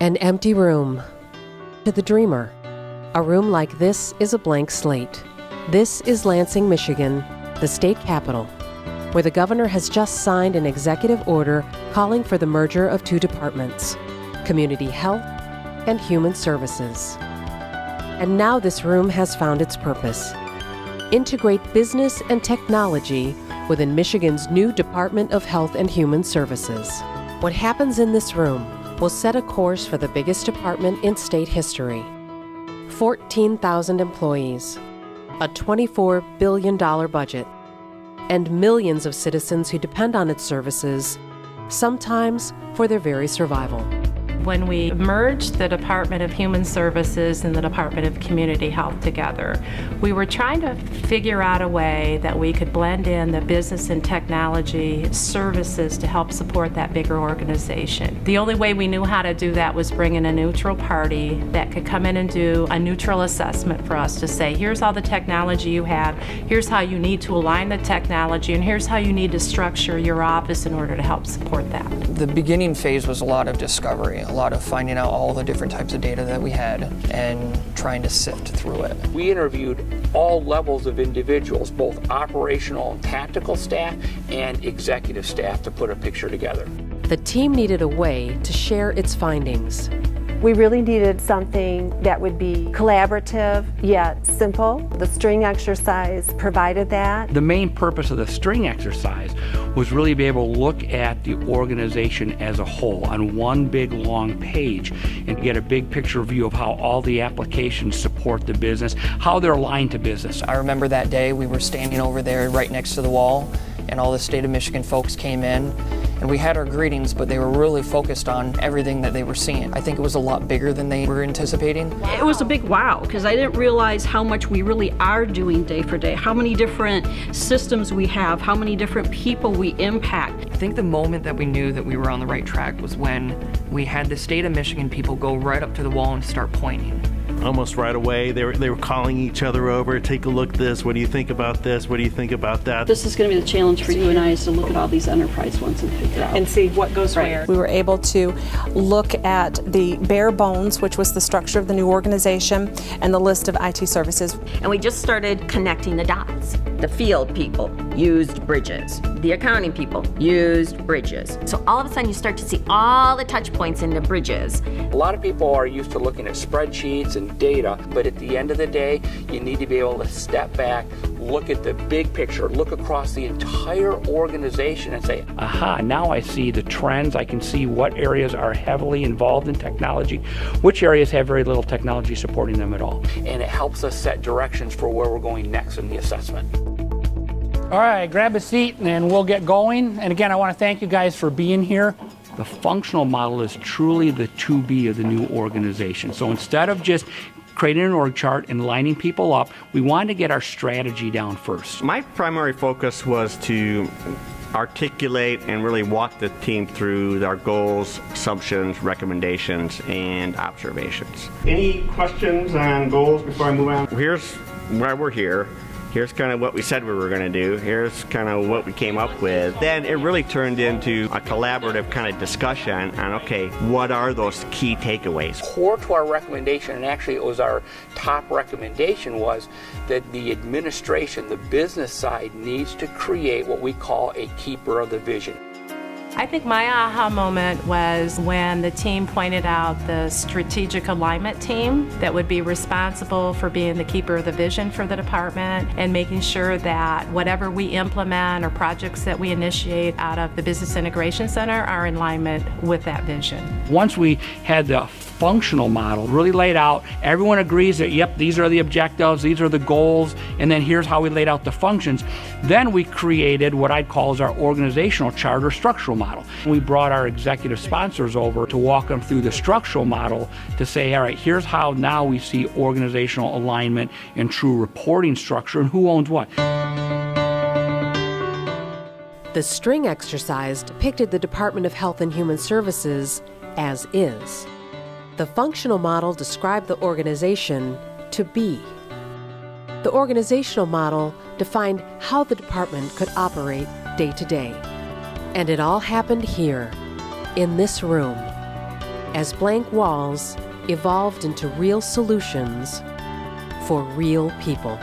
An empty room. To the dreamer, a room like this is a blank slate. This is Lansing, Michigan, the state capital, where the governor has just signed an executive order calling for the merger of two departments, Community Health and Human Services. And now this room has found its purpose. Integrate business and technology within Michigan's new Department of Health and Human Services. What happens in this room will set a course for the biggest department in state history. 14,000 employees, a $24 billion budget, and millions of citizens who depend on its services, sometimes for their very survival. When we merged the Department of Human Services and the Department of Community Health together, we were trying to figure out a way that we could blend in the business and technology services to help support that bigger organization. The only way we knew how to do that was bring in a neutral party that could come in and do a neutral assessment for us to say, here's all the technology you have, here's how you need to align the technology, and here's how you need to structure your office in order to help support that. The beginning phase was a lot of discovery, a lot of finding out all the different types of data that we had and trying to sift through it. We interviewed all levels of individuals, both operational and tactical staff and executive staff, to put a picture together. The team needed a way to share its findings. We really needed something that would be collaborative yet simple. The string exercise provided that. The main purpose of the string exercise was really to be able to look at the organization as a whole on one big long page and get a big picture view of how all the applications support the business, how they're aligned to business. I remember that day we were standing over there right next to the wall, and all the state of Michigan folks came in, and we had our greetings, but they were really focused on everything that they were seeing. I think it was a lot bigger than they were anticipating. It was a big wow, because I didn't realize how much we really are doing day for day, how many different systems we have, how many different people we impact. I think the moment that we knew that we were on the right track was when we had the state of Michigan people go right up to the wall and start pointing. Almost right away, they were calling each other over, take a look at this, what do you think about this, what do you think about that? This is going to be the challenge for you and I, is to look at all these enterprise ones and figure out. And see what goes where. We were able to look at the bare bones, which was the structure of the new organization, and the list of IT services. And we just started connecting the dots. The field people used bridges. The accounting people used bridges. So all of a sudden you start to see all the touch points in the bridges. A lot of people are used to looking at spreadsheets and data, but at the end of the day, you need to be able to step back, look at the big picture, look across the entire organization and say, aha, now I see the trends. I can see what areas are heavily involved in technology, which areas have very little technology supporting them at all. And it helps us set directions for where we're going next in the assessment. All right, grab a seat and we'll get going. And again, I want to thank you guys for being here. The functional model is truly the to-be of the new organization. So instead of just creating an org chart and lining people up, we wanted to get our strategy down first. My primary focus was to articulate and really walk the team through our goals, assumptions, recommendations, and observations. Any questions on goals before I move on? Here's why we're here. Here's kind of what we said we were going to do. Here's kind of what we came up with. Then it really turned into a collaborative kind of discussion on, okay, what are those key takeaways? Core to our recommendation, and actually it was our top recommendation, was that the administration, the business side, needs to create what we call a keeper of the vision. I think my aha moment was when the team pointed out the strategic alignment team that would be responsible for being the keeper of the vision for the department and making sure that whatever we implement or projects that we initiate out of the Business Integration Center are in alignment with that vision. Once we had the functional model really laid out, everyone agrees that, yep, these are the objectives, these are the goals, and then here's how we laid out the functions. Then we created what I'd call as our organizational chart or structural model. We brought our executive sponsors over to walk them through the structural model to say, all right, here's how now we see organizational alignment and true reporting structure and who owns what. The string exercise depicted the Department of Health and Human Services as is. The functional model described the organization to be. The organizational model defined how the department could operate day to day. And it all happened here, in this room. as blank walls evolved into real solutions for real people.